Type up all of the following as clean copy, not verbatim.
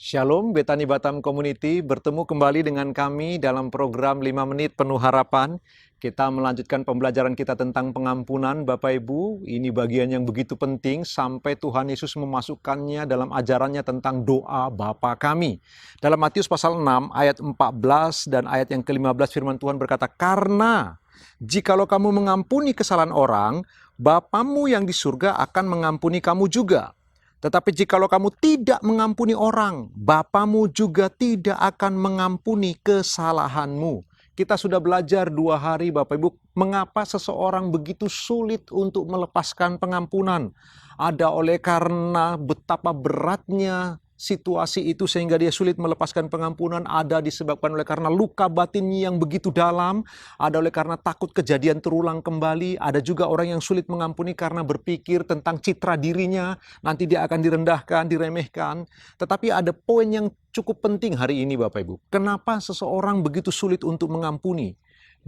Shalom, Betani Batam Community, bertemu kembali dengan kami dalam program 5 Menit Penuh Harapan. Kita melanjutkan pembelajaran kita tentang pengampunan, Bapak Ibu. Ini bagian yang begitu penting sampai Tuhan Yesus memasukkannya dalam ajarannya tentang doa Bapa kami. Dalam Matius pasal 6 ayat 14 dan ayat yang ke-15 firman Tuhan berkata, "Karena jikalau kamu mengampuni kesalahan orang, Bapamu yang di surga akan mengampuni kamu juga. Tetapi jikalau kamu tidak mengampuni orang, Bapamu juga tidak akan mengampuni kesalahanmu." Kita sudah belajar 2 hari Bapak Ibu, mengapa seseorang begitu sulit untuk melepaskan pengampunan. Ada oleh karena betapa beratnya situasi itu sehingga dia sulit melepaskan pengampunan, ada disebabkan oleh karena luka batinnya yang begitu dalam, ada oleh karena takut kejadian terulang kembali, ada juga orang yang sulit mengampuni karena berpikir tentang citra dirinya, nanti dia akan direndahkan, diremehkan. Tetapi ada poin yang cukup penting hari ini Bapak Ibu. Kenapa seseorang begitu sulit untuk mengampuni?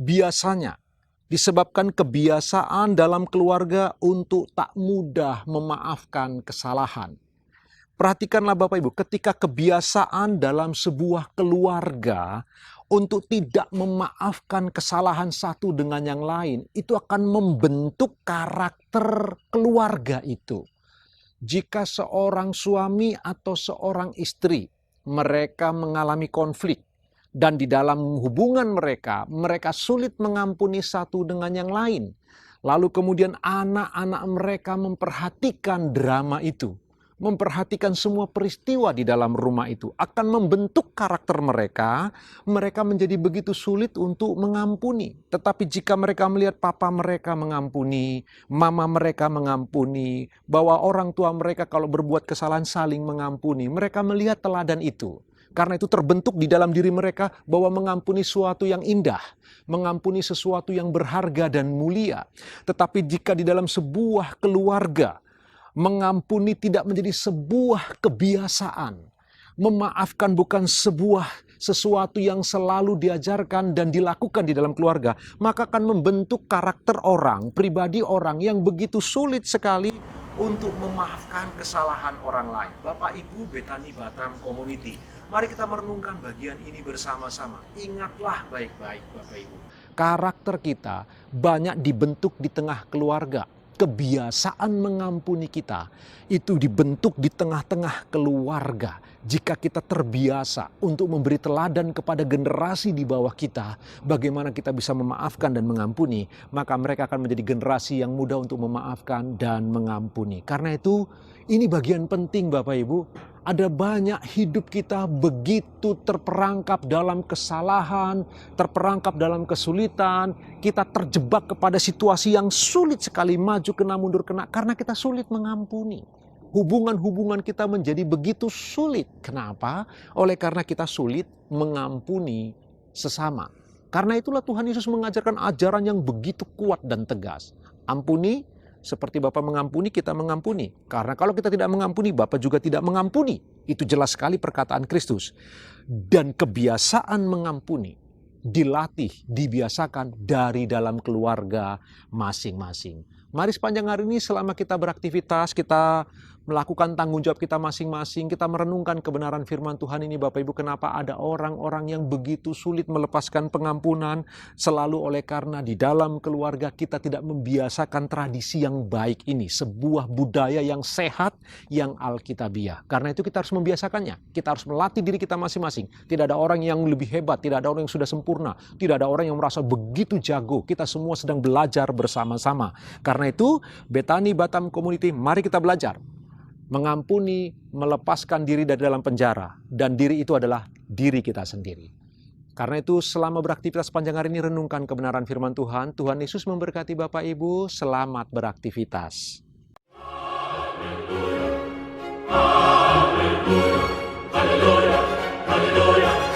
Biasanya disebabkan kebiasaan dalam keluarga untuk tak mudah memaafkan kesalahan. Perhatikanlah Bapak Ibu, ketika kebiasaan dalam sebuah keluarga untuk tidak memaafkan kesalahan satu dengan yang lain, itu akan membentuk karakter keluarga itu. Jika seorang suami atau seorang istri, mereka mengalami konflik, dan di dalam hubungan mereka sulit mengampuni satu dengan yang lain. Lalu kemudian anak-anak mereka memperhatikan drama itu, memperhatikan semua peristiwa di dalam rumah itu, akan membentuk karakter mereka. Mereka menjadi begitu sulit untuk mengampuni. Tetapi jika mereka melihat papa mereka mengampuni, mama mereka mengampuni, bahwa orang tua mereka kalau berbuat kesalahan saling mengampuni, mereka melihat teladan itu. Karena itu terbentuk di dalam diri mereka bahwa mengampuni sesuatu yang indah, mengampuni sesuatu yang berharga dan mulia. Tetapi jika di dalam sebuah keluarga, mengampuni tidak menjadi sebuah kebiasaan. Memaafkan bukan sesuatu yang selalu diajarkan dan dilakukan di dalam keluarga. Maka akan membentuk karakter orang, pribadi orang yang begitu sulit sekali untuk memaafkan kesalahan orang lain. Bapak Ibu Betani Batam Community, mari kita merenungkan bagian ini bersama-sama. Ingatlah baik-baik Bapak Ibu. Karakter kita banyak dibentuk di tengah keluarga. Kebiasaan mengampuni kita itu dibentuk di tengah-tengah keluarga. Jika kita terbiasa untuk memberi teladan kepada generasi di bawah kita, bagaimana kita bisa memaafkan dan mengampuni, maka mereka akan menjadi generasi yang mudah untuk memaafkan dan mengampuni. Karena itu, ini bagian penting Bapak Ibu. Ada banyak hidup kita begitu terperangkap dalam kesalahan, terperangkap dalam kesulitan. Kita terjebak kepada situasi yang sulit sekali, maju kena mundur kena, karena kita sulit mengampuni. Hubungan-hubungan kita menjadi begitu sulit. Kenapa? Oleh karena kita sulit mengampuni sesama. Karena itulah Tuhan Yesus mengajarkan ajaran yang begitu kuat dan tegas. Ampuni seperti Bapa mengampuni, kita mengampuni. Karena kalau kita tidak mengampuni, Bapa juga tidak mengampuni. Itu jelas sekali perkataan Kristus. Dan kebiasaan mengampuni dilatih, dibiasakan dari dalam keluarga masing-masing. Mari sepanjang hari ini selama kita beraktivitas, kita melakukan tanggung jawab kita masing-masing, kita merenungkan kebenaran firman Tuhan ini Bapak Ibu. Kenapa ada orang-orang yang begitu sulit melepaskan pengampunan? Selalu oleh karena di dalam keluarga kita tidak membiasakan tradisi yang baik ini. Sebuah budaya yang sehat, yang alkitabiah. Karena itu kita harus membiasakannya. Kita harus melatih diri kita masing-masing. Tidak ada orang yang lebih hebat, tidak ada orang yang sudah sempurna, tidak ada orang yang merasa begitu jago. Kita semua sedang belajar bersama-sama. Karena itu, Betani Batam Community, mari kita belajar mengampuni, melepaskan diri dari dalam penjara. Dan diri itu adalah diri kita sendiri. Karena itu selama beraktivitas sepanjang hari ini renungkan kebenaran firman Tuhan. Tuhan Yesus memberkati Bapak Ibu. Selamat beraktivitas. Haleluya, haleluya, haleluya.